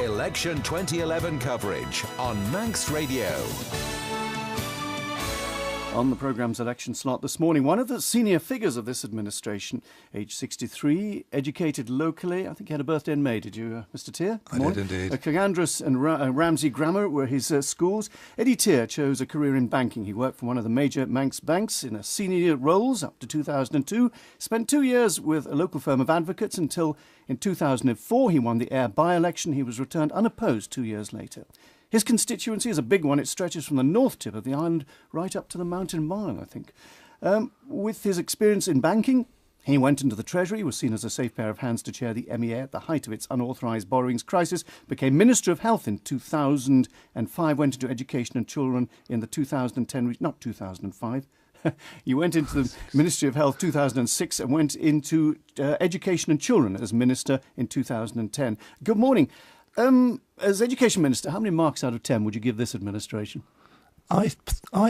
Election 2011 coverage on Manx Radio. On the programme's election slot this morning, one of the senior figures of this administration, age 63, educated locally. I think he had a birthday in May, did you, Mr Teare? I did indeed. Cagandras and Ramsey Grammar were his schools. Eddie Teare chose a career in banking. He worked for one of the major Manx banks in a senior roles up to 2002. Spent 2 years with a local firm of advocates until in 2004 he won the Ayre by-election. He was returned unopposed 2 years later. His constituency is a big one. It stretches from the north tip of the island right up to the Mountain Mile, I think. With his experience in banking, he went into the Treasury, was seen as a safe pair of hands to chair the MEA at the height of its unauthorised borrowings crisis, became Minister of Health in 2005, went into Education and Children in the 2010, not 2005. You went into the Ministry of Health 2006 and went into Education and Children as Minister in 2010. Good morning. As Education Minister, how many marks out of 10 would you give this administration? I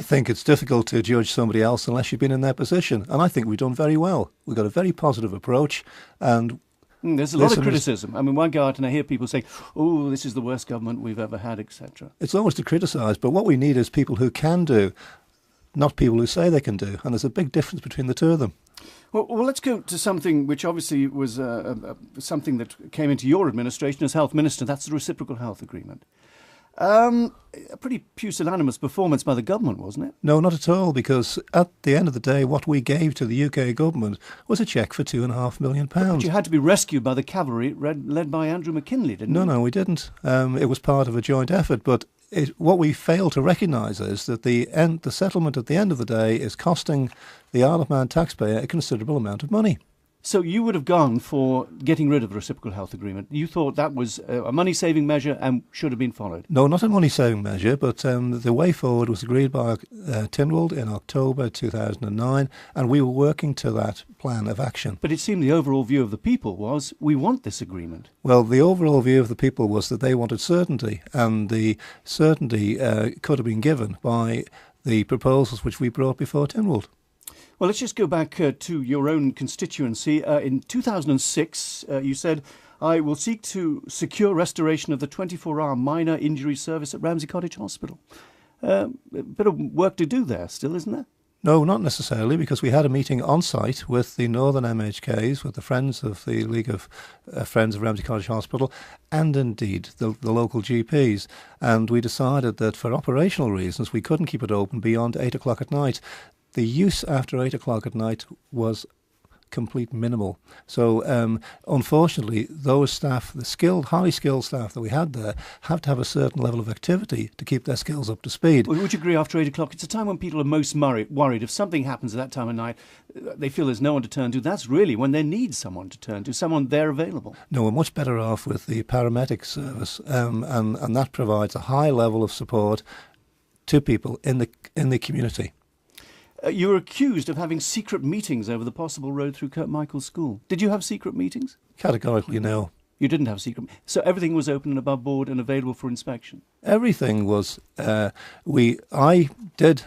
think it's difficult to judge somebody else unless you've been in their position, and I think we've done very well. We've got a very positive approach, and there's a lot of criticism. I mean, one go out and I hear people saying, oh, this is the worst government we've ever had, etc. It's always to criticise, but what we need is people who can do, not people who say they can do, and there's a big difference between the two of them. Well, let's go to something which obviously was something that came into your administration as Health Minister. That's the Reciprocal Health Agreement. A pretty pusillanimous performance by the government, wasn't it? No, not at all, because at the end of the day, what we gave to the UK government was a cheque for £2.5 million. But you had to be rescued by the cavalry led by Andrew McKinley, didn't you? No, we didn't. It was part of a joint effort, but what we fail to recognise is that the settlement at the end of the day is costing the Isle of Man taxpayer a considerable amount of money. So you would have gone for getting rid of the Reciprocal Health Agreement. You thought that was a money-saving measure and should have been followed? No, not a money-saving measure, but the way forward was agreed by Tynwald in October 2009, and we were working to that plan of action. But it seemed the overall view of the people was, we want this agreement. Well, the overall view of the people was that they wanted certainty, and the certainty could have been given by the proposals which we brought before Tynwald. Well, let's just go back to your own constituency. In 2006, you said, I will seek to secure restoration of the 24-hour minor injury service at Ramsey Cottage Hospital. A bit of work to do there still, isn't there? No, not necessarily, because we had a meeting on site with the Northern MHKs, with the Friends of the League of Friends of Ramsey Cottage Hospital, and indeed the local GPs. And we decided that for operational reasons, we couldn't keep it open beyond 8 o'clock at night. The use after 8 o'clock at night was complete minimal. So unfortunately, those staff, the highly skilled staff that we had there, have to have a certain level of activity to keep their skills up to speed. Well, would you agree after 8 o'clock, it's a time when people are most worried. If something happens at that time of night, they feel there's no one to turn to. That's really when they need someone to turn to, someone there available. No, we're much better off with the paramedic service, and that provides a high level of support to people in the community. You were accused of having secret meetings over the possible road through Kirkmichael School. Did you have secret meetings? Categorically, no. You didn't have secret. So everything was open and above board and available for inspection. Everything was. I did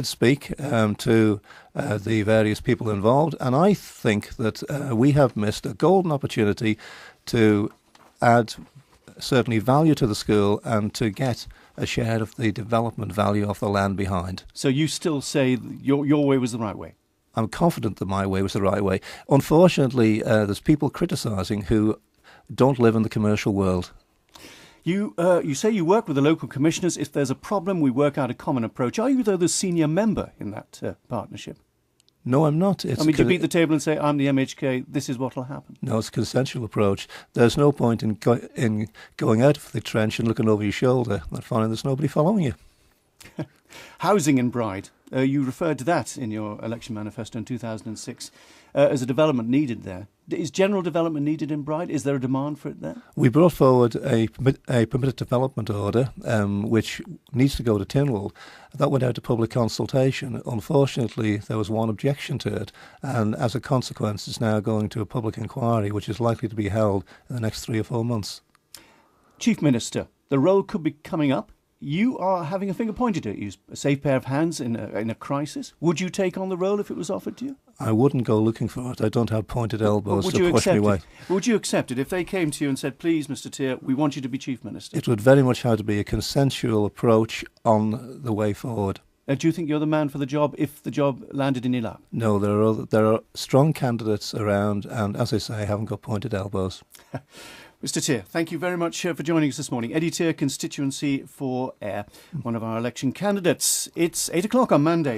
speak to the various people involved, and I think that we have missed a golden opportunity to add certainly value to the school and to get a share of the development value of the land behind. So you still say your way was the right way? I'm confident that my way was the right way. Unfortunately, there's people criticising who don't live in the commercial world. You say you work with the local commissioners. If there's a problem, we work out a common approach. Are you, though, the senior member in that partnership? No, I'm not. Do you beat the table and say, I'm the MHK, this is what will happen? No, it's a consensual approach. There's no point in going out of the trench and looking over your shoulder and finding there's nobody following you. Housing in Bride. You referred to that in your election manifesto in 2006 as a development needed there. Is general development needed in Bride? Is there a demand for it there? We brought forward a permitted development order, which needs to go to Tynwald. That went out to public consultation. Unfortunately, there was one objection to it, and as a consequence, it's now going to a public inquiry, which is likely to be held in the next 3 or 4 months. Chief Minister, the role could be coming up. You are having a finger pointed at you, a safe pair of hands in a crisis. Would you take on the role if it was offered to you? I wouldn't go looking for it. I don't have pointed elbows Would to you push me accept away. it? Would you accept it if they came to you and said, please, Mr. Teare, we want you to be Chief Minister? It would very much have to be a consensual approach on the way forward. Do you think you're the man for the job if the job landed in your lap? No, there are strong candidates around, and as I say, I haven't got pointed elbows. Mr. Teare, thank you very much for joining us this morning. Eddie Teare, constituency for Ayre, one of our election candidates. It's 8 o'clock on Monday.